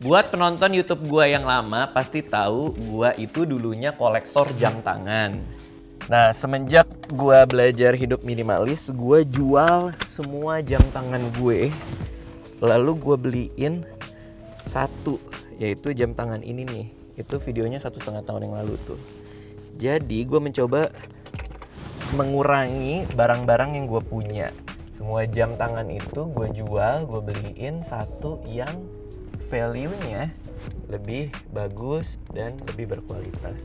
Buat penonton YouTube gua yang lama pasti tahu gua itu dulunya kolektor jam tangan. Nah, semenjak gua belajar hidup minimalis, gua jual semua jam tangan gue. Lalu gua beliin satu, yaitu jam tangan ini nih. Itu videonya 1,5 tahun yang lalu tuh. Jadi gua mencoba mengurangi barang-barang yang gue punya. Semua jam tangan itu gue jual, gue beliin satu yang value-nya lebih bagus dan lebih berkualitas.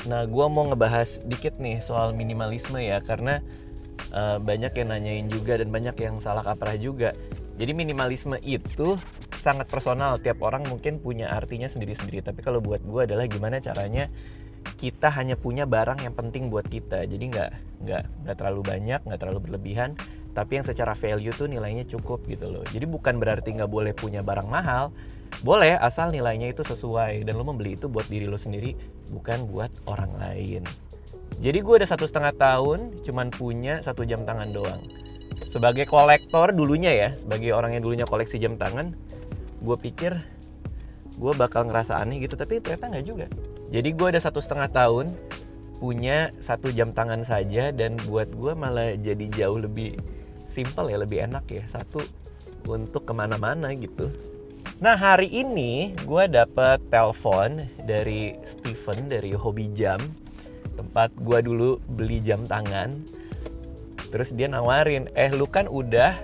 Nah, gue mau ngebahas dikit nih soal minimalisme ya, karena banyak yang nanyain juga dan banyak yang salah kaprah juga. Jadi minimalisme itu sangat personal, tiap orang mungkin punya artinya sendiri-sendiri. Tapi kalau buat gue adalah gimana caranya kita hanya punya barang yang penting buat kita. Jadi nggak terlalu banyak, nggak terlalu berlebihan, tapi yang secara value tuh nilainya cukup gitu loh. Jadi bukan berarti nggak boleh punya barang mahal, boleh asal nilainya itu sesuai dan lo membeli itu buat diri lo sendiri, bukan buat orang lain. Jadi gue udah 1,5 tahun cuman punya 1 jam tangan doang. Sebagai kolektor dulunya ya, sebagai orang yang dulunya koleksi jam tangan, gue pikir gue bakal ngerasa aneh gitu, tapi ternyata nggak juga. Jadi gue udah 1,5 tahun punya 1 jam tangan saja, dan buat gue malah jadi jauh lebih simple ya, lebih enak ya, satu untuk kemana-mana gitu. Nah, hari ini gue dapet telepon dari Steven dari Hobi Jam, tempat gue dulu beli jam tangan. Terus dia nawarin, lu kan udah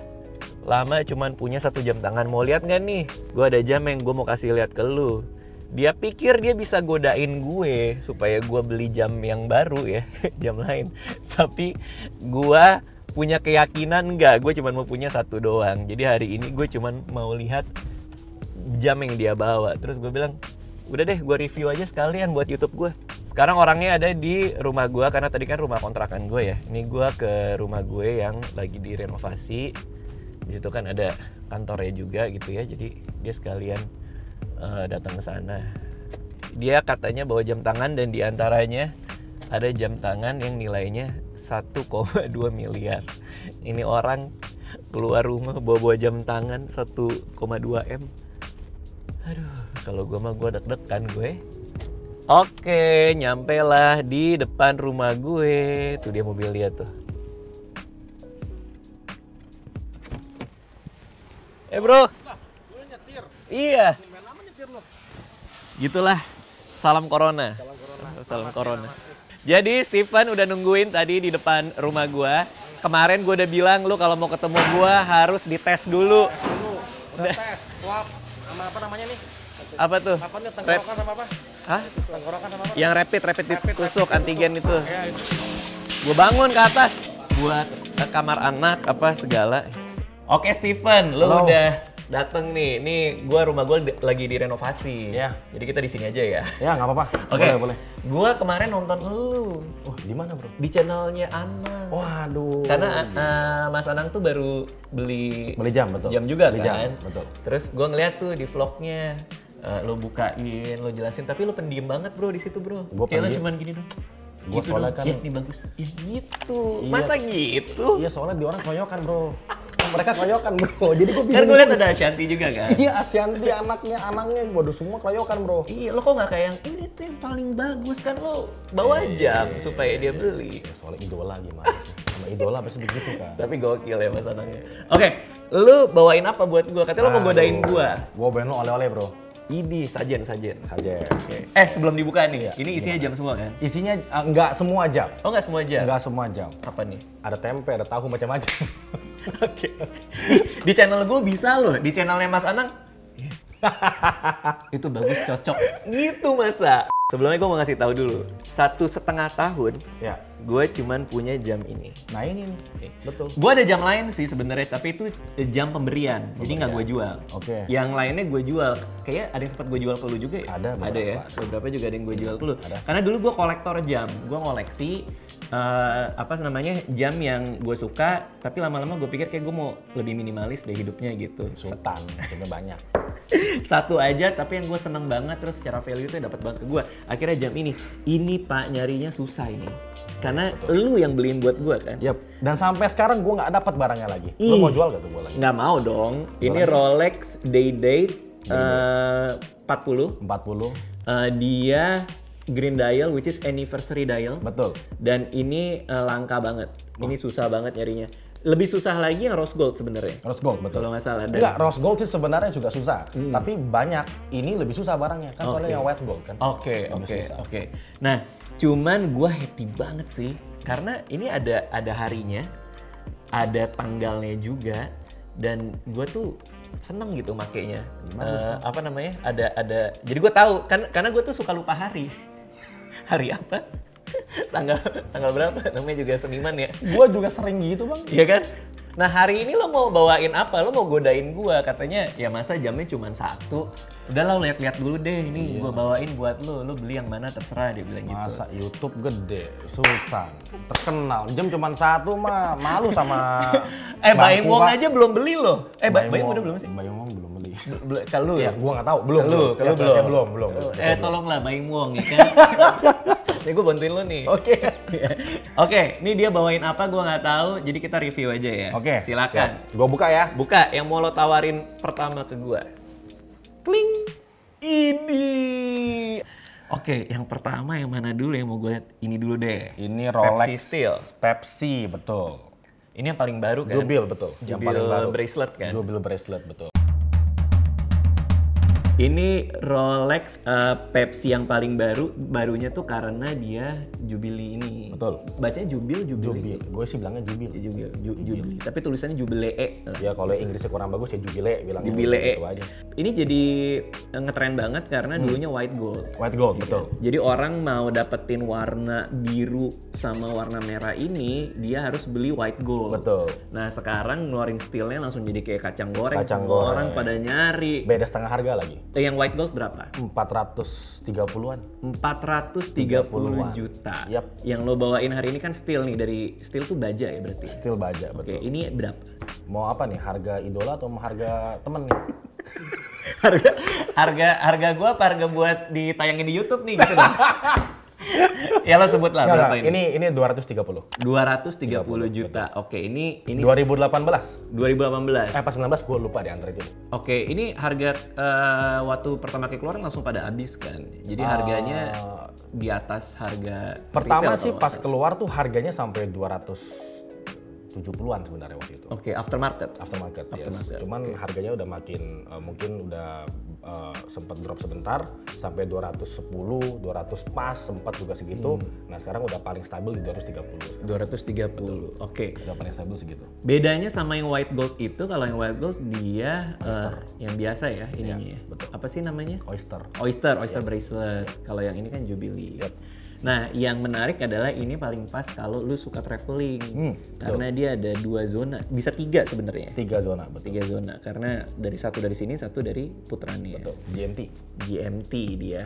lama cuman punya 1 jam tangan, mau lihat nggak nih? Gue ada jam yang gue mau kasih lihat ke lu. Dia pikir dia bisa godain gue supaya gue beli jam yang baru ya, jam lain. Tapi gue punya keyakinan enggak, gue cuma mau punya 1 doang. Jadi hari ini gue cuma mau lihat jam yang dia bawa. Terus gue bilang, udah deh gue review aja sekalian buat YouTube gue. Sekarang orangnya ada di rumah gue, karena tadi kan rumah kontrakan gue ya. Ini gue ke rumah gue yang lagi direnovasi. Di situ kan ada kantornya juga gitu ya. Jadi dia sekalian datang ke sana. Dia katanya bawa jam tangan, dan diantaranya ada jam tangan yang nilainya 1,2 miliar. Ini orang keluar rumah bawa jam tangan 1,2 M. Aduh, kalau gue mah gue deg-degan gue. Oke, nyampe lah di depan rumah gue. Tuh dia mobil dia tuh. Bro. Iya. Gitulah, salam corona. Salam corona. Jadi Steven udah nungguin tadi di depan rumah gua. Kemarin gua udah bilang, lu kalau mau ketemu gua harus dites dulu. Udah tes, swab, sama apa namanya nih? Apa tuh? Apa nih, tenggorokan sama apa? Hah? Tenggorokan sama apa? Yang rapid ditusuk antigen itu. Ya, itu. Gua bangun ke atas buat ke kamar anak apa segala. Oke Steven, lu Halo. udah dateng nih. Nih rumah gue lagi direnovasi. Ya. Jadi kita di sini aja ya. Ya, nggak apa-apa. Oke. Boleh. Gue kemarin nonton lu Wah, di mana, Bro? di channelnya Anang. Waduh. Karena Mas Anang tuh baru beli jam, betul. Jam juga Beli kan. jam, betul. Terus gue ngeliat tuh di vlognya, lo bukain, lo jelasin, tapi lo pendiam banget bro di situ bro. Gua Kayak lo pendiam. cuman gini dong. Gua Gitu soalnya dong. kan- Ya ini bagus. Ya gitu. Iya. Masa gitu? Iya, soalnya di orang koyokan, Bro. Mereka koyokan, Bro. Jadi gue Kan bingung. gue liat ada Ashanti juga kan. Iya, Asyanti anaknya, waduh semua koyokan, Bro. Iya, lo kok nggak kayak yang ini tuh yang paling bagus kan, lo bawa jam supaya dia beli. Ya, soalnya idola gimana sih? Sama idola pasti begitu kan. Tapi gokil ya Mas Anangnya. Oke, lo bawain apa buat gua? Katanya lo mau godain gua. Gua bawain lo oleh-oleh, Bro. Ini sajen. Aja. Oke. Sebelum dibuka nih, ini isinya jam semua kan? Isinya nggak semua jam. Oh nggak semua jam? Nggak semua jam. Apa nih? Ada tempe, ada tahu macam-macam. Oke. Di channel gue bisa loh, di channelnya Mas Anang. Itu bagus, cocok. Gitu masa. Sebelumnya gue mau ngasih tahu dulu. 1,5 tahun, Ya. gue cuman punya jam ini. Nah ini nih, betul. Gue ada jam lain sih sebenarnya, tapi itu jam pemberian, jadi nggak gue jual. Oke. Yang lainnya gue jual. Kayak ada yang sempat gue jual ke lu juga ya? Ada beberapa. Ada ya? Beberapa juga ada yang gue jual ke lu. Ada. Karena dulu gue kolektor jam. Gue ngoleksi apa namanya jam yang gue suka, tapi lama-lama gue pikir kayak gue mau lebih minimalis deh hidupnya gitu. Sultan, sebenarnya banyak. Satu aja tapi yang gue seneng banget, terus secara value itu dapat banget ke gue. Akhirnya jam ini Pak nyarinya susah ini. Karena lu yang beliin buat gue kan. Yap. Dan sampai sekarang gue nggak dapat barangnya lagi. Ih. Lu mau jual gak tuh gue lagi? Nggak mau dong. Ini Rolex Day Date 40. 40. Dia green dial, which is anniversary dial. Betul. Dan ini langka banget. Ini susah banget nyarinya. Lebih susah lagi yang rose gold sebenarnya. Rose gold, betul. Kalau nggak salah. Enggak, rose gold sih sebenarnya juga susah. Tapi banyak, ini lebih susah barangnya. Kan soalnya yang white gold kan. Oke. Nah, cuman gue happy banget sih. Karena ini ada harinya, ada tanggalnya juga. Dan gue tuh seneng gitu makainya. Apa namanya? Ada. Jadi gue tahu, karena gue tuh suka lupa hari. Hari apa? tanggal berapa? Namanya juga seniman ya. Gua juga sering gitu, Bang. Iya kan? Nah hari ini lo mau bawain apa? Lo mau godain gua, katanya ya masa jamnya cuma 1. Udah lah lihat-lihat dulu deh, ini gua bawain buat lo beli yang mana terserah, dia bilang gitu. Masa YouTube gede, Sultan, terkenal, jam cuma 1 mah malu sama Baim Wong aja belum beli lo. Baim udah belum sih? Baim Wong belum beli. Kalau ya, gua nggak tahu, belum. Belum. Tolonglah Baim Wong ya kan. Nih gue bantuin lo nih. Oke, ini dia bawain apa gue nggak tahu, jadi kita review aja ya. Oke. Silakan. Gue buka ya. Buka yang mau lo tawarin pertama ke gue. Kling. Ini. Oke, yang pertama yang mana dulu yang mau gue lihat? Ini dulu deh. Ini Rolex Pepsi Steel. Pepsi, betul. Ini yang paling baru kan? Jubil, betul. Yang paling baru. Bracelet kan? Jubil bracelet, betul. Ini Rolex Pepsi yang paling barunya tuh karena dia Jubilee ini. Betul. Bacanya Jubil. Gue sih bilangnya Jubil. Jubilee. Tapi tulisannya Jubilee. Ya kalau Inggrisnya kurang bagus ya Jubile bilangnya. Jubilee. Gitu aja. Ini jadi ngetren banget karena dulunya white gold. White gold, betul. Jadi orang mau dapetin warna biru sama warna merah ini, dia harus beli white gold. Betul. Nah sekarang ngeluarin steelnya langsung jadi kayak kacang goreng. Kacang Semua goreng. orang pada nyari. Beda setengah harga lagi. Yang white gold berapa? 430-an. 430 juta. Yap. Yang lo bawain hari ini kan steel nih, dari steel tuh baja ya berarti? Steel baja, betul. Oke, ini berapa? Mau apa nih? Harga idola atau mau harga temen nih? harga gua apa harga buat ditayangin di YouTube nih gitu dong. Ya lo sebut lah berapa ini? Ini 230. 230 juta. Oke, ini 2018. 2018. Pas 19 gue lupa di antara itu. Oke, ini harga waktu pertama kali keluar langsung pada habis kan. Jadi harganya di atas harga pertama retail, sih pas keluar tuh harganya sampai 270-an sebenarnya waktu itu. Oke, aftermarket. Yes. Cuman harganya udah makin mungkin udah sempat drop sebentar sampai 210, 200 pas sempat juga segitu. Nah, sekarang udah paling stabil di 230. 230. Oke. Udah paling stabil segitu. Bedanya sama yang white gold itu, kalau yang white gold dia yang biasa ya ininya ya. Betul. Apa sih namanya? Oyster bracelet. Kalau yang ini kan Jubilee. Yep. Nah, yang menarik adalah ini paling pas kalau lu suka traveling. Karena dia ada 2 zona, bisa 3 sebenarnya. 3 zona, betul. 3 zona, karena satu dari sini, satu dari puterannya. Betul. GMT dia,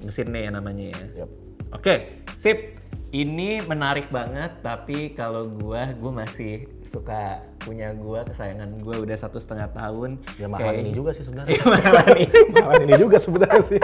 mesinnya ya namanya ya. Yep. Oke, sip. Ini menarik banget, tapi kalau gua masih suka punya kesayangan gua udah 1,5 tahun. Ya mahal ini juga sih sebenarnya. Mahal ini juga sebenarnya sih.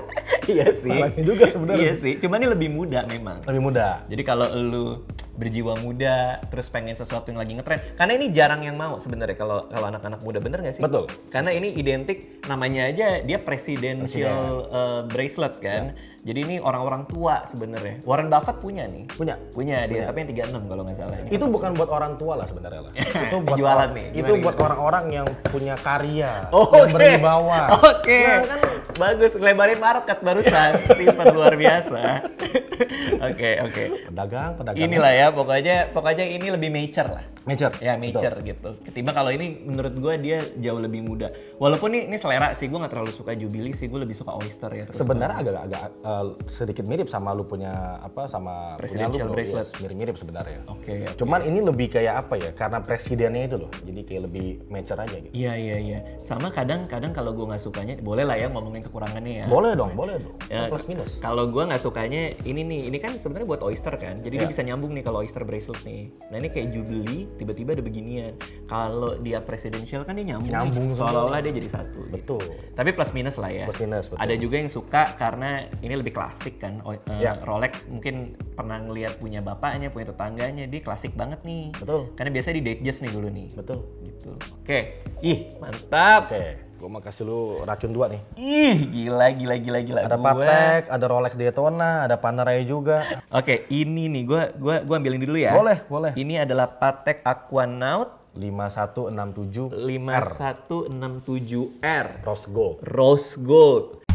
Iya sih. Mahal ini juga sebenarnya. Iya sih, cuma ini lebih muda memang. Lebih muda. Jadi kalau lu berjiwa muda, terus pengen sesuatu yang lagi ngetren, karena ini jarang yang mau sebenarnya kalau anak-anak muda, bener nggak sih? Betul. Karena ini identik, namanya aja dia presidential bracelet kan. Ya. Jadi ini orang-orang tua sebenarnya. Warren Buffett punya nih. Punya dia, tapi yang 36 kalau nggak salah. Ini itu bukan buat orang tua lah sebenarnya lah. Itu buat jualan nih. Itu buat orang-orang yang punya karya, yang berwibawa. Oke. Nah, kan bagus, lebarin market barusan. Stephen luar biasa. Oke. Pedagang. Inilah ya, pokoknya ini lebih mature lah. Ya, mature betul. gitu. Ketimbang kalau ini menurut gue dia jauh lebih muda. Walaupun ini selera sih, gue nggak terlalu suka Jubilee sih, gue lebih suka Oyster ya. Sebenarnya agak sedikit mirip sama lu punya sama presidential bracelet. Yes, mirip-mirip sebenarnya. Oke. Cuman ini lebih kayak apa ya? Karena presidennya itu loh. Jadi kayak lebih mature aja gitu. Iya. Sama kadang kalau gue nggak sukanya, boleh lah ya ngomongin kekurangannya ya. Boleh dong. Ya, plus minus. Kalau gue nggak sukanya ini kan sebenarnya buat Oyster kan. Jadi dia bisa nyambung nih kalau Oyster bracelet nih. Nah ini kayak Jubilee tiba-tiba ada beginian. Kalau dia presidential kan dia nyambung seolah-olah dia jadi satu. Betul. Gitu. Tapi plus minus lah ya. Plus minus, betul. Ada juga yang suka karena ini lebih klasik kan. Rolex mungkin pernah ngeliat punya bapaknya, punya tetangganya, dia klasik banget nih. Betul. Karena biasanya di Datejust nih dulu nih. Betul. Gitu. Oke. Ih, mantap. Oke. Gue mau kasih lu racun 2 nih. Ih, gila. Ada Patek, ada Rolex Daytona, ada Panerai juga. Oke, ini nih gua ambilin dulu ya. Boleh. Ini adalah Patek Aquanaut 5167 5167R Rose Gold. Rose Gold.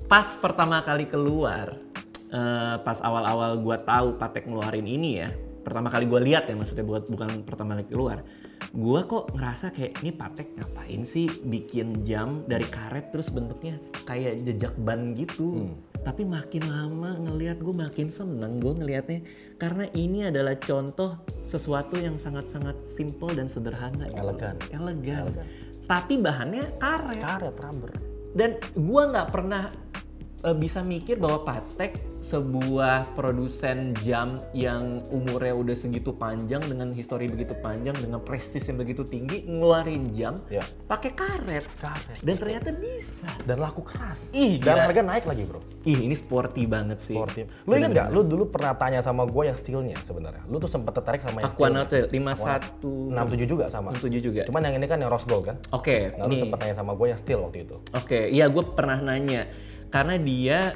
Pas pertama kali keluar, pas awal-awal gua tahu Patek ngeluarin ini ya. Pertama kali gue lihat ya, maksudnya bukan pertama kali keluar, gue kok ngerasa kayak ini Patek ngapain sih bikin jam dari karet terus bentuknya kayak jejak ban gitu. Tapi makin lama ngelihat gue makin seneng gue ngelihatnya, karena ini adalah contoh sesuatu yang sangat-sangat simple dan sederhana, elegan. Tapi bahannya karet rubber. Dan gue nggak pernah bisa mikir bahwa Patek, sebuah produsen jam yang umurnya udah segitu panjang, dengan histori begitu panjang, dengan prestis yang begitu tinggi, ngeluarin jam pakai karet. Dan ternyata bisa. Dan laku keras. Dan harga naik lagi, bro. Ini sporty banget sih. Lu inget nggak? Lu dulu pernah tanya sama gue yang steelnya sebenarnya. Lu tuh sempet tertarik sama yang Aquanaut 5167 juga sama. 67 juga. Cuman yang ini kan yang rose gold kan? Oke. Lu sempet tanya sama gue yang steel waktu itu. Oke, iya gue pernah nanya. Karena dia,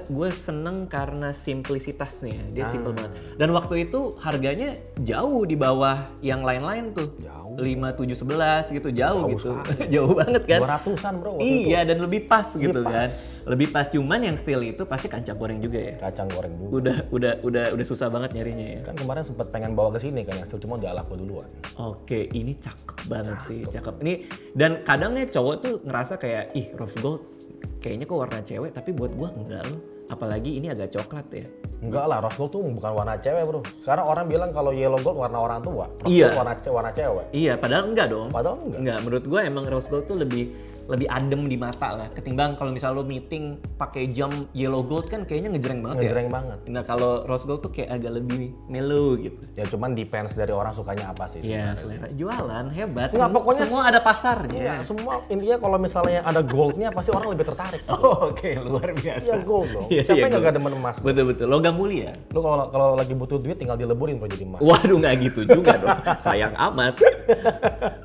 gue seneng karena simplisitasnya, dia simple banget. Dan waktu itu harganya jauh di bawah yang lain-lain tuh. Jauh. 5711 gitu, jauh gitu. Jauh banget kan. 200-an bro waktu iya, itu. dan lebih pas gitu kan. Lebih pas, cuman yang steel itu pasti kacang goreng juga ya. Kacang goreng juga. Udah susah banget nyarinya ya. Kan kemarin sempet pengen bawa ke sini kan yang steel, cuma udah laku duluan. Oke, ini cakep banget sih, cakep. Ini dan kadangnya cowok tuh ngerasa kayak ih rose gold kayaknya kok warna cewek, tapi buat gua enggak loh. Apalagi ini agak coklat ya. Enggak lah, rose gold tuh bukan warna cewek bro. Sekarang orang bilang kalau yellow gold warna orang tua. Iya. Warna cewek. Iya, padahal enggak dong. Padahal enggak. Enggak, menurut gua emang rose gold tuh lebih adem di mata lah, ketimbang kalau misal lo meeting pakai jam yellow gold kan kayaknya ngejreng banget. Ngejreng banget. Nah kalau rose gold tuh kayak agak lebih mellow gitu. Ya cuman depends dari orang sukanya apa sih. Iya, selera. Jualan hebat. Nggak, pokoknya semua ada pasarnya. Iya, semua intinya kalau misalnya ada goldnya pasti orang lebih tertarik. Oke, luar biasa. Iya gold dong. Iya, Siapa yang gold. gak demen emas? Betul. Logam mulia. Lu kalau lagi butuh duit tinggal dileburin bro jadi emas. Waduh, nggak gitu juga dong. Sayang amat.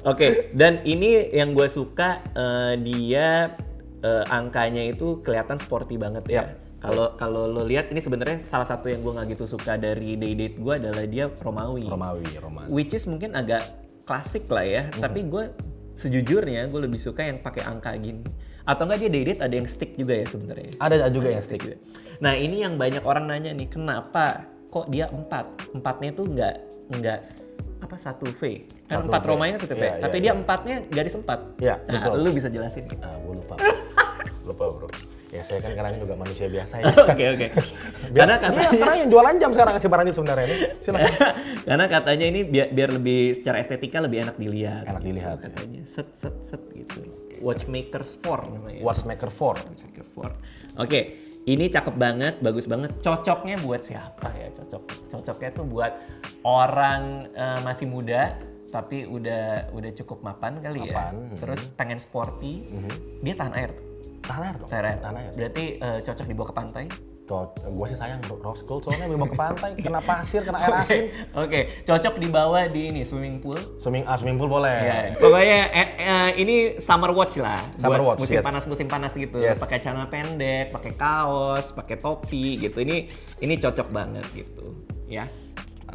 Oke, dan ini yang gue suka, dia angkanya itu kelihatan sporty banget ya. Kalau lo lihat ini sebenarnya salah satu yang gue nggak gitu suka dari Day-Date gue adalah dia Romawi. Which is mungkin agak klasik lah ya. Tapi gue sejujurnya gue lebih suka yang pakai angka gini. Atau enggak dia Day-Date ada yang stick juga ya sebenarnya. Ada juga yang stick. Nah ini yang banyak orang nanya nih, kenapa kok dia 4? Empatnya tuh nggak apa 1 V. Kan 4 Romanya 1 V. Tapi dia 4-nya garis 4. Iya, nah, betul. lu bisa jelasin nih. Gue lupa. Lupa bro. Ya saya kan sekarang juga manusia biasa ya. Oke. Karena katanya sekarang yang jualan jam sekarang si Barani sebenarnya ini. Silakan. Karena katanya ini biar lebih secara estetika lebih enak dilihat. Enak dilihat. Katanya set gitu. Watchmaker 4 namanya. Watchmaker 4. Oke. Ini cakep banget, bagus banget. Cocoknya buat siapa ya? Cocoknya tuh buat orang masih muda tapi udah cukup mapan kali ya. Terus pengen sporty. Dia tahan air. Tahan air dong. Tahan air. Berarti cocok dibawa ke pantai. Gue sih sayang rose gold soalnya dibawa ke pantai, kena pasir, kena air asin. Oke, cocok dibawa di ini swimming pool. Swimming pool boleh. Ya, pokoknya ini summer watch lah. Summer watch, musim panas gitu. Pakai celana pendek, pakai kaos, pakai topi gitu. Ini cocok banget gitu, ya.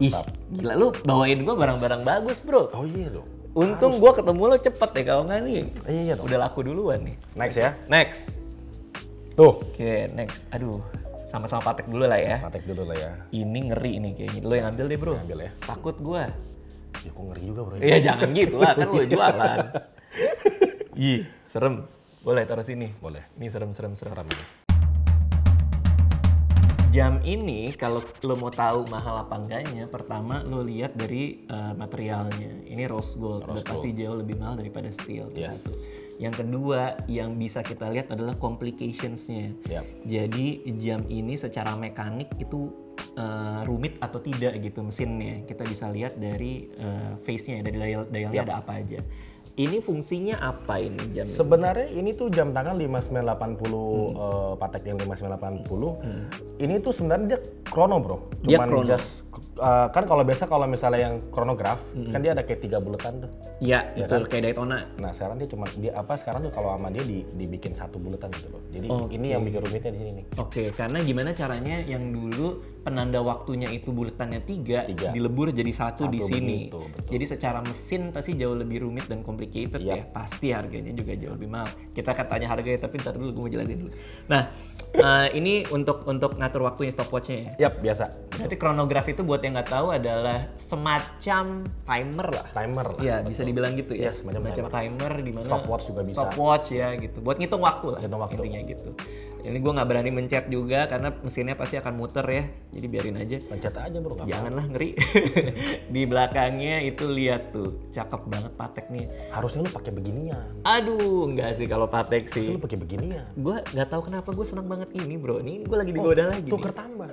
Mantap. Ih, gila lu bawain gua barang-barang bagus, bro. Oh iya dong. Untung gua ketemu lo cepet ya, kalau nggak nih. Iya dong. Udah laku duluan nih. Next ya. Next. Tuh. Oke, next. Aduh. Sama-sama Patek dulu lah ya. Patek dulu lah ya. Ini ngeri nih kayaknya. Lo yang ambil deh bro. Ambil ya. Takut gua. Ya kok ngeri juga bro. Iya jangan gitu lah, kan lo jualan. Ih, serem. Boleh taruh sini? Boleh. Ini serem. Jam ini kalau lo mau tahu mahal apa enggaknya, pertama lo lihat dari materialnya. Ini rose gold, udah pasti jauh lebih mahal daripada steel. Yes. Satu. Yang kedua yang bisa kita lihat adalah complications-nya. Jadi jam ini secara mekanik itu rumit atau tidak gitu mesinnya. Kita bisa lihat dari face-nya, dari dialnya ada apa aja. Ini fungsinya apa ini jam ini? Sebenarnya ini tuh jam tangan 5980 Patek yang 5980. Ini tuh sebenarnya dia chrono bro. Cuman just Kan kalau biasa kalau misalnya yang chronograph kan dia ada kayak 3 buletan tuh. Iya, Ya betul kan? kayak Daytona. Nah sekarang sekarang tuh kalau sama dia dibikin 1 buletan gitu loh. Jadi ini yang bikin rumitnya di sini nih. Oke, karena gimana caranya yang dulu penanda waktunya itu buletannya 3 Tiga. dilebur jadi satu di sini. begitu, betul. Jadi secara mesin pasti jauh lebih rumit dan complicated ya. Pasti harganya juga jauh lebih mahal. Kita akan tanya harganya, tapi ntar dulu gue mau jelasin dulu. Nah, ini untuk ngatur waktunya stopwatchnya ya. Yap, biasa. Berarti chronograph itu buat yang nggak tahu adalah semacam timer lah. Timer lah. Iya, bisa dibilang gitu ya. Iya, semacam timer di mana Stopwatch juga bisa. Stopwatch ya gitu. Buat ngitung waktu lah. Ngitung waktu. Intinya gitu. Ini gue nggak berani mencet juga karena mesinnya pasti akan muter ya. Jadi biarin aja. Pencet aja bro. nggak Janganlah ngeri. Di belakangnya itu lihat tuh, cakep banget Patek nih. apa-apa. Harusnya lu pakai beginian. Aduh, enggak sih kalau Patek Harusnya sih. lu pakai beginian. Gue nggak tahu kenapa gue senang banget ini bro. Ini gue lagi digoda lagi. Tuker nih. tambah.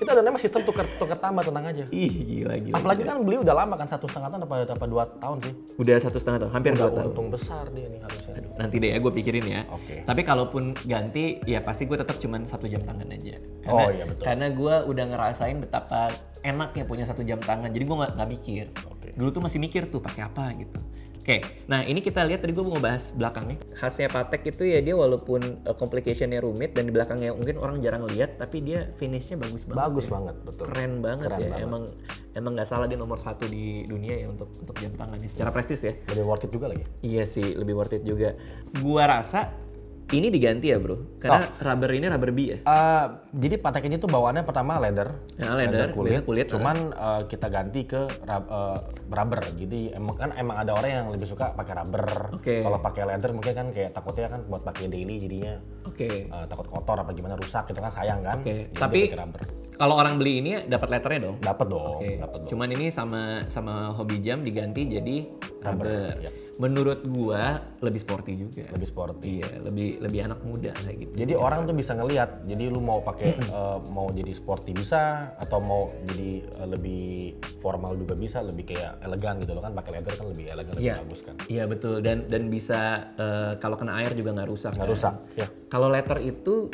Kita ada namanya sistem tuker tambah, tenang aja. Ih gila. Apalagi kan beli udah lama kan 1,5 tahun apa 2 tahun sih. Udah 1,5 tahun, hampir 2 tahun. Untung besar dia nih harusnya. Nanti deh ya gue pikirin ya. Oke. Tapi kalaupun ganti ya pasti gue tetap cuman 1 jam tangan aja. Iya, betul. Karena gue udah ngerasain betapa enaknya punya 1 jam tangan. Jadi gue nggak mikir. Oke. Dulu tuh masih mikir tuh pakai apa gitu. Oke, nah ini kita lihat tadi gue mau bahas belakangnya. Khasnya Patek itu ya dia walaupun complication-nya rumit dan di belakangnya mungkin orang jarang lihat, tapi dia finishnya bagus banget. Bagus ya. banget, betul. Keren banget Keren ya. banget. Emang nggak salah dia nomor 1 di dunia ya untuk jam tangan secara prestis ya. Lebih worth it juga lagi. Iya sih, lebih worth it juga. Gua rasa ini diganti ya bro, karena rubber ini rubber B ya. Jadi Patek ini tuh bawaannya pertama leather, Ya, leather, biasa kulit, Cuman kita ganti ke rubber. Jadi emang ada orang yang lebih suka pakai rubber. Oke. Kalau pakai leather mungkin kan kayak takutnya kan buat pakai daily jadinya Oke. takut kotor apa gimana rusak gitu kan sayang kan. Oke. Jadi Tapi dia pakai rubber. kalau orang beli ini dapat letternya dong. Dapat dong, Oke. dapat dong. Cuman ini sama hobi jam diganti jadi rubber. ya. Menurut gua lebih sporty juga. Lebih sporty. Iya, lebih anak muda kayak gitu. Jadi orang tuh bisa ngelihat. Jadi lu mau pakai mau jadi sporty bisa atau mau jadi lebih formal juga bisa, lebih kayak elegan gitu loh kan. Pakai leather kan lebih elegan, lebih bagus kan. Iya betul dan bisa kalau kena air juga nggak rusak. Nggak kan? rusak, ya. Kalau letter itu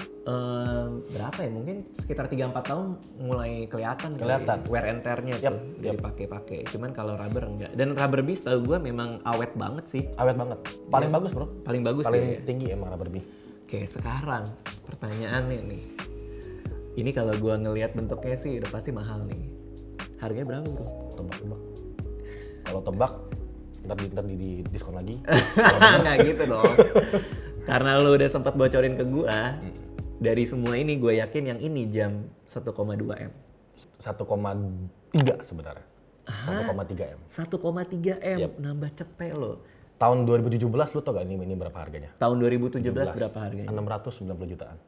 berapa ya? Mungkin sekitar 3-4 tahun mulai kelihatan. Kelihatan. Wear and tear-nya tuh dari pakai-pakai. Cuman kalau rubber enggak. Dan rubber beast tahu gue memang awet banget sih. Awet banget. Paling bagus bro. Paling bagus Paling dia ya. tinggi emang rubber bee. Oke sekarang pertanyaannya nih. Ini kalau gue ngelihat bentuknya sih udah pasti mahal nih. Harganya berapa bro? Tebak. Kalau tebak ntar di diskon lagi. Nggak gitu dong. Karena lu udah sempat bocorin ke gua, dari semua ini gue yakin yang ini jam 1,2 M. 1,3 sebenarnya. 1,3 M. 1,3 M, nambah cepet lo. Tahun 2017 lu tau gak ini berapa harganya? Tahun 2017 berapa harganya? 690 jutaan.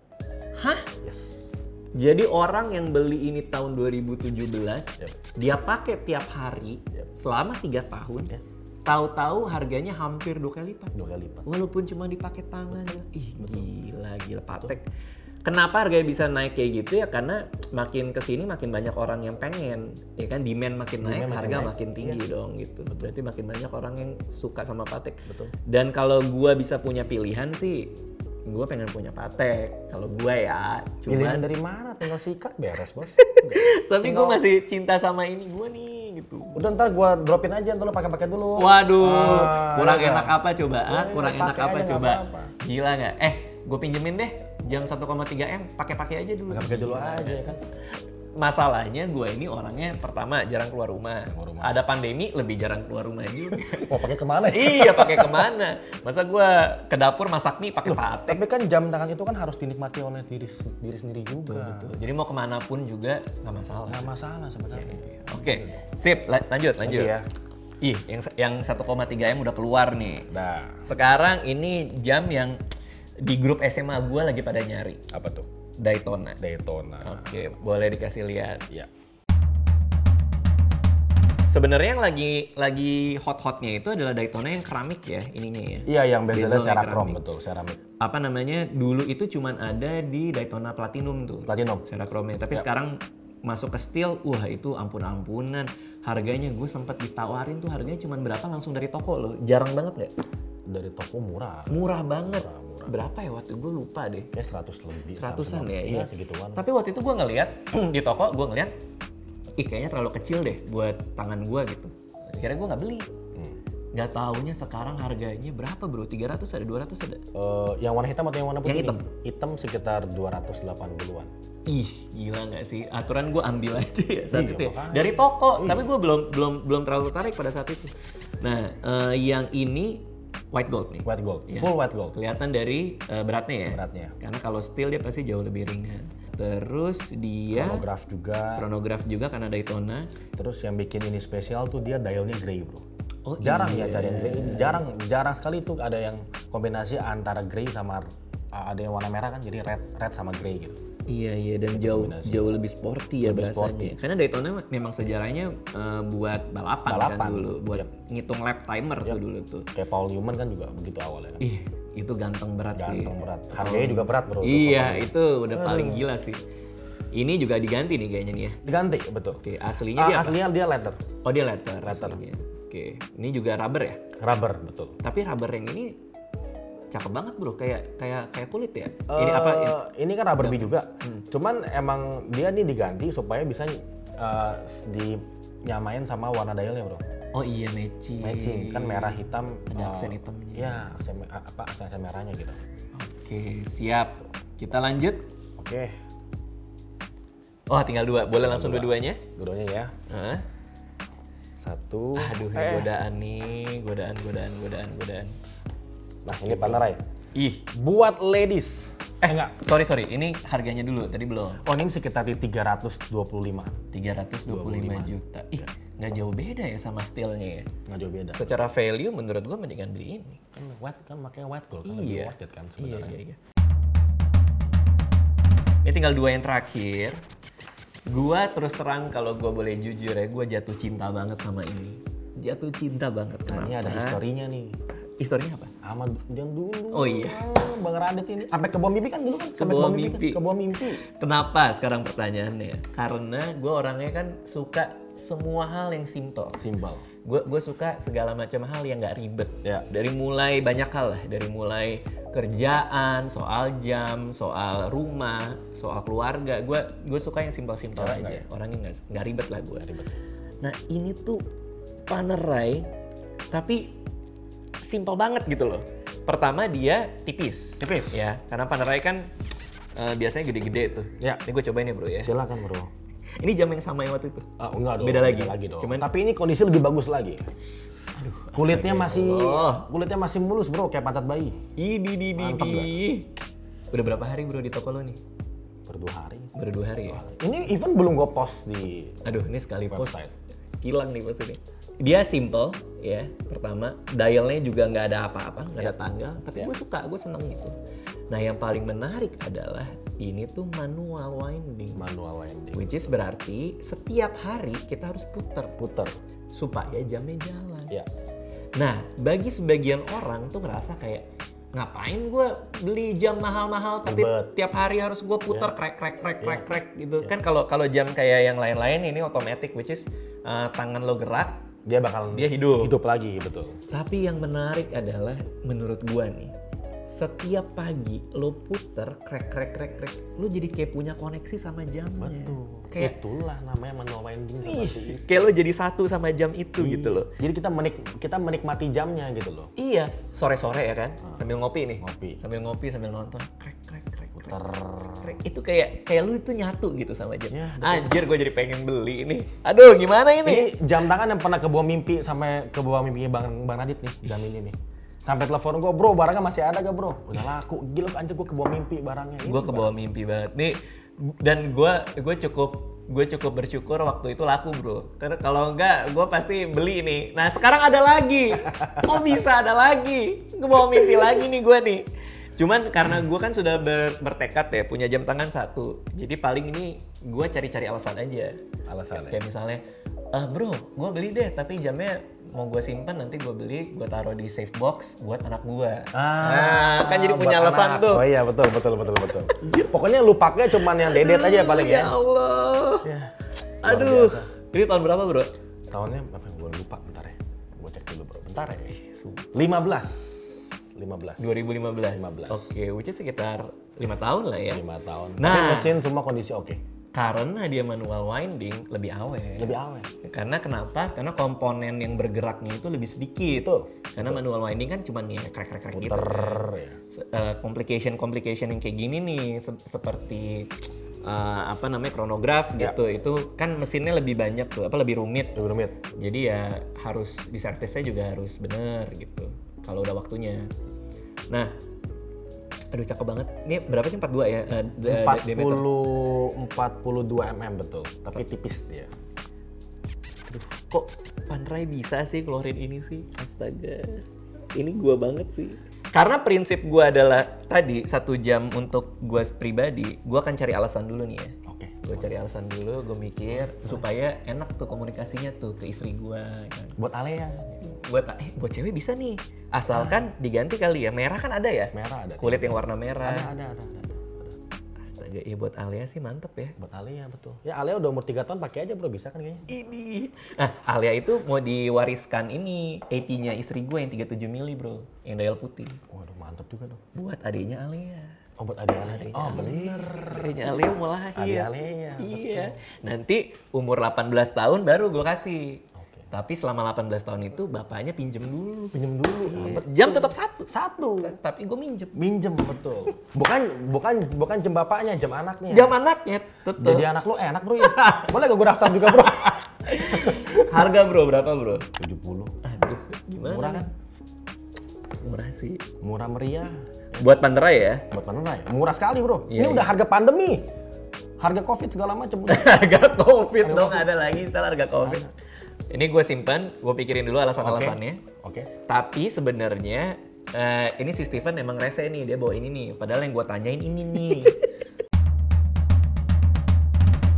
Hah? Yes. Jadi orang yang beli ini tahun 2017, dia pakai tiap hari selama 3 tahun, tahu-tahu harganya hampir 2 kali lipat. 2 kali lipat. Walaupun cuma dipakai tangan. Ih, gila Patek. Kenapa harganya bisa naik kayak gitu ya? Karena makin kesini makin banyak orang yang pengen, ya kan demand makin naik, harga makin tinggi dong gitu. Berarti makin banyak orang yang suka sama Patek. Betul. Dan kalau gua bisa punya pilihan sih, gua pengen punya Patek. Kalau gua ya, Pilihan cuman dari mana? Tinggal sikat beres bos. tapi gua masih cinta sama ini gua nih gitu. Udah ntar gua dropin aja, ntar lu pakai dulu. Waduh, kurang iya. enak apa coba? Kurang enak pakai apa aja, nggak coba? apa-apa. Gila nggak? Gue pinjemin deh jam 1,3 M, pakai aja dulu. Pakai dulu aja kan. Masalahnya gue ini orangnya pertama jarang keluar rumah. Ada pandemi lebih jarang keluar rumah juga. Mau pakai kemana? Iya, pakai kemana? Masa gue ke dapur masak mie pakai Patek? Tapi kan jam tangan itu kan harus dinikmati oleh diri sendiri juga. Betul. Jadi mau kemana pun juga nggak masalah. Nggak masalah sebenarnya. Oke, sip. Lanjut. Lagi ya. Ih, yang 1,3 M udah keluar nih. Nah, Sekarang ini jam yang di grup SMA gue lagi pada nyari. apa tuh? Daytona. Oke, boleh dikasih lihat. Ya. Sebenarnya yang lagi hot-hotnya itu adalah Daytona yang keramik ya, ininya ya. Iya, yang bezelnya Bezelnya Cerakrom, keramik. betul, seramik. Apa namanya? Dulu itu cuman ada di Daytona Platinum tuh. Platinum. Cerakromnya. Tapi sekarang masuk ke steel, wah itu ampun-ampunan. Harganya gue sempat ditawarin tuh harganya cuman berapa langsung dari toko loh. Jarang banget nggak? dari toko murah. Murah banget. Murah. Berapa ya waktu gue lupa deh. Kayak 100 lebih. 100-an ya, iya. Segituan. Tapi waktu itu gue ngeliat di toko, gue ngeliat, ih kayaknya terlalu kecil deh buat tangan gue gitu. Akhirnya gue nggak beli. Nggak taunya sekarang harganya berapa bro? 300 ada, 200 ada? Yang warna hitam atau yang warna putih? Yang hitam. Hitam sekitar 280-an. Ih, gila nggak sih? Aturan gue ambil aja ya saat Iya, itu ya. makanya. Dari toko, tapi gue belum terlalu tertarik pada saat itu. Nah, yang ini white gold nih. White gold, Iya. full white gold. Kelihatan dari beratnya ya. Beratnya. Karena kalau steel dia pasti jauh lebih ringan. Terus dia Chronograph juga. karena Daytona. Terus yang bikin ini spesial tuh dia dialnya grey bro. Oh, Jarang iya. ya cari yang grey. Jarang sekali tuh ada yang kombinasi antara grey sama ada yang warna merah kan, jadi red sama grey gitu. Iya dan jauh lebih sporty ya Lebih berasanya. Karena Daytona memang sejarahnya buat balapan kan dulu, buat ngitung lap timer tuh dulu tuh. Kayak Paul Newman kan juga begitu awalnya kan. Ih, itu ganteng berat sih. Ganteng berat. Harganya juga berat bro. Iya, itu udah paling gila sih. Ini juga diganti nih kayaknya nih ya. Diganti, betul. Oke, aslinya dia apa? Aslinya dia leather. Oh, dia leather. Aslinya. Oke, ini juga rubber ya? Rubber, betul. Tapi rubber yang ini cakep banget bro, kayak kulit ya. Ini apa? Ini kan rubber bee juga. Cuman emang dia nih diganti supaya bisa dinyamain sama warna dialnya bro. Oh iya, matching. Kan merah hitam. Ada aksen hitamnya. Iya, aksen merahnya gitu. Oke, siap. Kita lanjut. Oke. Oh, tinggal dua. Boleh langsung dua-duanya? Dua-duanya ya. Hah? Satu. Aduh, ini godaan nih. Godaan. Nah, ini Panerai. Ih, Buat ladies. enggak. Sorry. Ini harganya dulu. Tadi belum. Oh, ini sekitar di 325. 325 juta. Ih, nggak jauh beda ya sama steelnya ya. Nggak jauh beda. Secara value menurut gua mendingan beli ini. Kan white kan makanya white gold kan Iya. lebih worth it kan sebenarnya. Iya. Ini tinggal dua yang terakhir. Gua terus terang kalau gua boleh jujur ya, gua jatuh cinta banget sama ini. Jatuh cinta banget. Nah, Kenapa? ini ada historinya nih. Historinya apa? Sama yang dulu. Oh iya. Bang Radit ini. Sampai ke bawah mimpi kan dulu kan? Ke bawah mimpi. Ke bawah mimpi. Kenapa sekarang pertanyaannya? Karena gue orangnya kan suka semua hal yang simple. Simbol. Gue suka segala macam hal yang nggak ribet. Ya. Dari mulai banyak hal lah. Dari mulai kerjaan, soal jam, soal rumah, soal keluarga. Gue suka yang simpel-simpel aja. Orangnya nggak ribet lah gue. Nah ini tuh Panerai, tapi simpel banget gitu loh. Pertama dia tipis. Ya, karena Panerai kan biasanya gede-gede tuh. Ya. Ini gue cobain ya bro ya. Silakan bro. Ini jam yang sama yang waktu itu. Enggak dong. Beda lagi dong. Cuman tapi ini kondisi lebih bagus lagi. aduh, Kulitnya masih mulus bro, kayak pantat bayi. Mantap Udah berapa hari bro di toko lo nih? Per 2 hari. Baru 2 hari ya? Ini even belum gue post di Aduh, ini sekali post website. kilang nih post ini. Dia simple ya, pertama dialnya juga nggak ada apa-apa, nggak ada tanggal, tapi gue suka, gue seneng gitu. Nah yang paling menarik adalah ini tuh manual winding, which is berarti setiap hari kita harus puter supaya jamnya jalan. Ya. Nah bagi sebagian orang tuh ngerasa kayak ngapain gue beli jam mahal-mahal tapi tiap hari harus gue putar krek gitu kan. Kalau jam kayak yang lain-lain ini otomatis, which is tangan lo gerak dia hidup lagi, betul. Tapi yang menarik adalah menurut gue nih, setiap pagi lo puter krek lo jadi kayak punya koneksi sama jamnya. Betul. Kayak itulah namanya manual winding seperti itu. Kayak lo jadi satu sama jam itu gitu loh. Jadi kita menikmati jamnya gitu loh. Iya, sore-sore ya kan, sambil ngopi nih. Sambil ngopi, sambil nonton, krek. Itu kayak lu itu nyatu gitu sama jam. Ya, anjir, gue jadi pengen beli ini. Aduh, gimana ini? Ini jam tangan yang pernah ke bawah mimpi sampai ke bawah mimpinya Bang Radit nih, jam ini nih. Sampai telepon gue, bro, barangnya masih ada gak bro? Udah laku, gila anjir gue ke bawah mimpi barangnya. Gue ke bawah mimpi banget nih. Dan gue cukup bersyukur waktu itu laku bro. Karena kalau enggak gue pasti beli nih. Nah sekarang ada lagi. Kok bisa ada lagi? Ke bawah mimpi lagi nih gue nih. Cuman karena gue kan sudah bertekad ya punya jam tangan satu. Jadi paling ini gue cari-cari alasan aja. Kayak misalnya, bro gue beli deh tapi jamnya mau gue simpan, nanti gue beli, gue taruh di safe box buat anak gue. Kan jadi punya alasan tuh. Oh iya betul. Pokoknya lu pakai cuman yang dedet aja paling ya. Ya Allah. Ya, aduh. Ini tahun berapa bro? Tahunnya apa? Gue lupa, bentar ya. Gue cek dulu bro, bentar ya. 15. 2015. 2015. Oke, which is sekitar 5 tahun lah ya. 5 tahun. Nah. Tapi mesin semua kondisi oke. Karena dia manual winding lebih awet. Lebih awet. Karena kenapa? Karena komponen yang bergeraknya itu lebih sedikit. Betul. Karena manual winding kan cuma ya krek-krek gitu. Ya. Complication yang kayak gini nih seperti apa namanya kronograf gitu. Itu kan mesinnya lebih banyak tuh, lebih rumit. Lebih rumit. Jadi ya harus diservisnya juga harus bener gitu. Kalau udah waktunya. Nah, aduh cakep banget. Ini berapa sih 42 ya? 42 mm betul. Tapi tipis dia. Aduh, kok Panerai bisa sih keluarin ini sih? Astaga. Ini gua banget sih. Karena prinsip gua adalah tadi 1 jam untuk gua pribadi, gua akan cari alasan dulu nih ya. Oke. Gue cari alasan dulu, gue mikir supaya enak tuh komunikasinya tuh ke istri gue kan. Buat Alea. Buat cewek bisa nih. Asalkan diganti kali ya. Merah kan ada ya? Merah ada. Kulit yang warna merah. Ada. Astaga, ya buat Alea sih mantep ya. Buat Alea betul. Ya Alea udah umur 3 tahun pakai aja bro, bisa kan kayaknya. Ini. Nah, Alea itu mau diwariskan ini AP-nya istri gue yang 37 mili bro, yang dial putih. Waduh mantep juga dong. Buat adiknya Alea. Oh buat adik Alea. Oh bener. Adiknya Alea mau lahir. Adik Alea. Iya. Nanti umur 18 tahun baru gue kasih. Oke. Tapi selama 18 tahun itu bapaknya pinjem dulu. Pinjem dulu. Iya. Jam tetap satu. Tapi gue minjem. Minjem betul. Bukan jam bapaknya, jam anaknya. Jam anaknya tetep. Jadi anak lu enak bro ya. Boleh gak gue daftar juga bro? Harga bro berapa bro? 70. Aduh, gimana? Murah kan? Murah sih. Murah meriah. Buat Panerai ya? Buat Panerai. Murah sekali bro. Iya, Ini udah harga pandemi. Harga covid segala macam. Harga COVID dong, ada lagi istilah harga COVID. Ini gue simpan, gue pikirin dulu alasan-alasannya. Oke. Tapi sebenarnya ini si Steven emang rese nih, dia bawa ini nih. Padahal yang gue tanyain ini nih.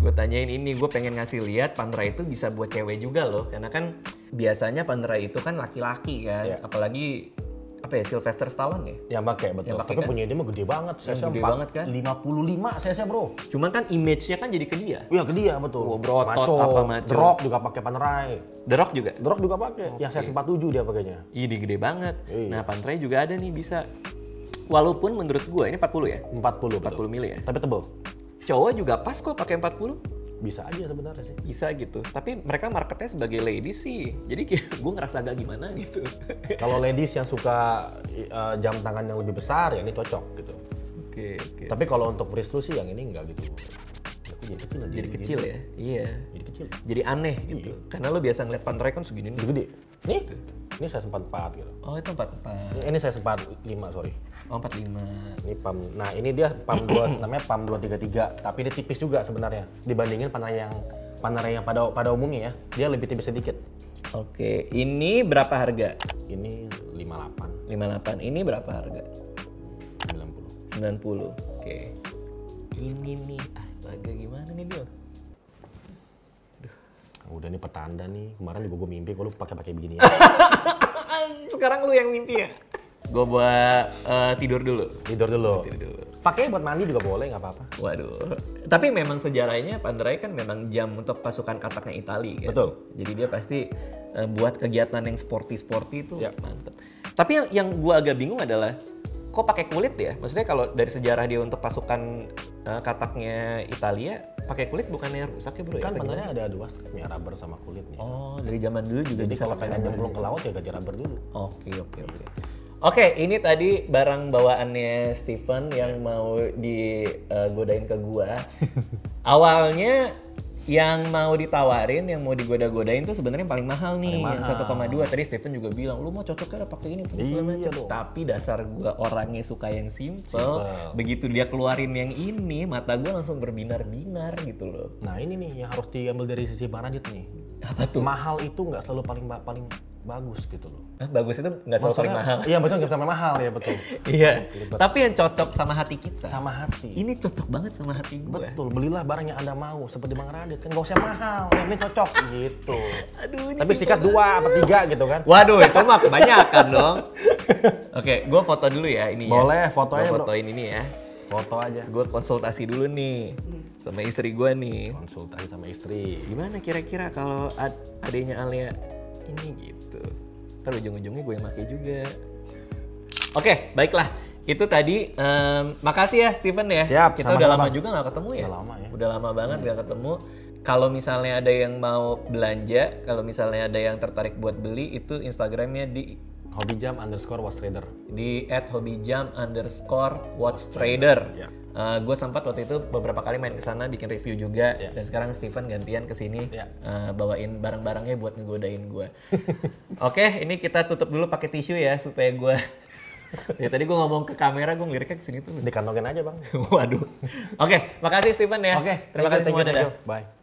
Gue tanyain ini, gue pengen ngasih lihat Panerai itu bisa buat cewek juga loh. Karena kan biasanya Panerai itu kan laki-laki kan. Iya. Apalagi apa ya, Sylvester Stallone ya? Yang pakai betul. Yang pakai, Tapi kan? punya dia mah gede banget. Gede banget kan? 55 cc bro. Cuman kan image-nya kan jadi ke dia. Iya ke dia betul. Wah, berotot apa maco. The Rock juga pakai Panerai. The Rock juga? The Rock juga pakai. Yang saya 47 dia pakainya. Iya, gede banget. Iya. Nah, Panerai juga ada nih bisa. Walaupun menurut gue ini 40 ya? 40 mili ya? Tapi tebel. Cowok juga pas kok pakai 40. Bisa aja sebenarnya sih. Bisa gitu. Tapi mereka marketnya sebagai ladies sih. Jadi gue ngerasa agak gimana gitu. Kalau ladies yang suka jam tangan yang lebih besar ya ini cocok gitu. Oke. Tapi kalau untuk wrist lu sih yang ini enggak gitu. Jadi kecil ya? Iya. Jadi kecil. Jadi aneh gitu. Karena lo biasa ngeliat Panerai kan segini nih. Gede. Nih. Ini saya 44 gitu. Oh, itu 44. Ini saya 45 sorry. Oh, 45. Ini PAM. Nah, ini dia PAM 2 namanya PAM 233, tapi dia tipis juga sebenarnya dibandingin Panerai yang pada umumnya ya. Dia lebih tipis sedikit. Oke, ini berapa harga? Ini 58. 58. Ini berapa harga? 90. 90. Oke. Ini nih, astaga gimana nih, Bil? Udah nih petanda nih. Kemarin juga gue mimpi kalau pakai begini ya. Sekarang lu yang mimpi ya? Gue buat tidur dulu. Tidur dulu. Tidur dulu. Pakai buat mandi juga boleh, nggak apa-apa. Waduh. Tapi memang sejarahnya Panerai kan memang jam untuk pasukan kataknya Itali kan. Betul. Jadi dia pasti buat kegiatan yang sporty itu Ya. mantep. Tapi yang gue agak bingung adalah kok pakai kulit ya? Maksudnya kalau dari sejarah dia untuk pasukan kataknya Italia pakai kulit bukannya rusak ya bro? Kan ya? Panerai ada dua strapnya, rubber sama kulitnya. Oh, dari zaman dulu juga Jadi bisa kalau pakai pengen rubber. nyemplung ke laut ya ganti rubber dulu. Oke. Oke, ini tadi barang bawaannya Steven yang mau digodain ke gua. Awalnya yang mau ditawarin, yang mau digoda-godain tuh sebenarnya yang paling mahal nih, Paling yang mahal. 1,2. Tadi Steven juga bilang, lu mau cocoknya pakai ini, pakai segala Iya macam. dong. Tapi dasar gua orangnya suka yang simple. Begitu dia keluarin yang ini, mata gua langsung berbinar-binar gitu loh. Nah ini nih yang harus diambil dari sisi Baranjit nih. Apa tuh? Mahal itu nggak selalu paling bagus gitu loh. Bagus itu nggak selalu paling mahal. Iya betul, nggak sampai mahal ya betul. Iya. Tapi yang cocok sama hati kita. Sama hati. Ini cocok banget sama hati gue. Betul, belilah barang yang Anda mau seperti Bang Radit kan nggak usah mahal, yang ini cocok gitu. Aduh, ini Tapi simpel sikat 2 apa 3 gitu kan. Waduh, itu mah kebanyakan dong. Oke, gue foto dulu ya ini Boleh, ya. foto Gua aja, bro. fotoin ini ya. Foto aja. Gue konsultasi dulu nih sama istri gue nih. Konsultasi sama istri. Gimana kira-kira kalau adenya Alia ini gitu. Ntar ujung-ujungnya gue yang pakai juga. Oke, baiklah. Itu tadi, makasih ya Steven ya. Siap, Kita udah sama-sama, lama Bang. juga nggak ketemu ya. Udah lama ya. Udah lama banget nggak ketemu. Kalau misalnya ada yang mau belanja, kalau misalnya ada yang tertarik buat beli, itu Instagramnya di Hobbyjam_watchtrader. @hobbyjam_watchtrader. Ya. Gue sempat waktu itu beberapa kali main ke sana bikin review juga, Ya. dan sekarang Steven gantian ke sini Ya. bawain barang-barangnya buat ngegodain gue. Oke, ini kita tutup dulu pakai tisu ya supaya gue. Ya tadi gue ngomong ke kamera, gue ngeliriknya ke sini tuh. Dikantongin aja, Bang. Waduh. Oke, makasih Steven ya. Oke, terima kasih semua, dadah. Bye.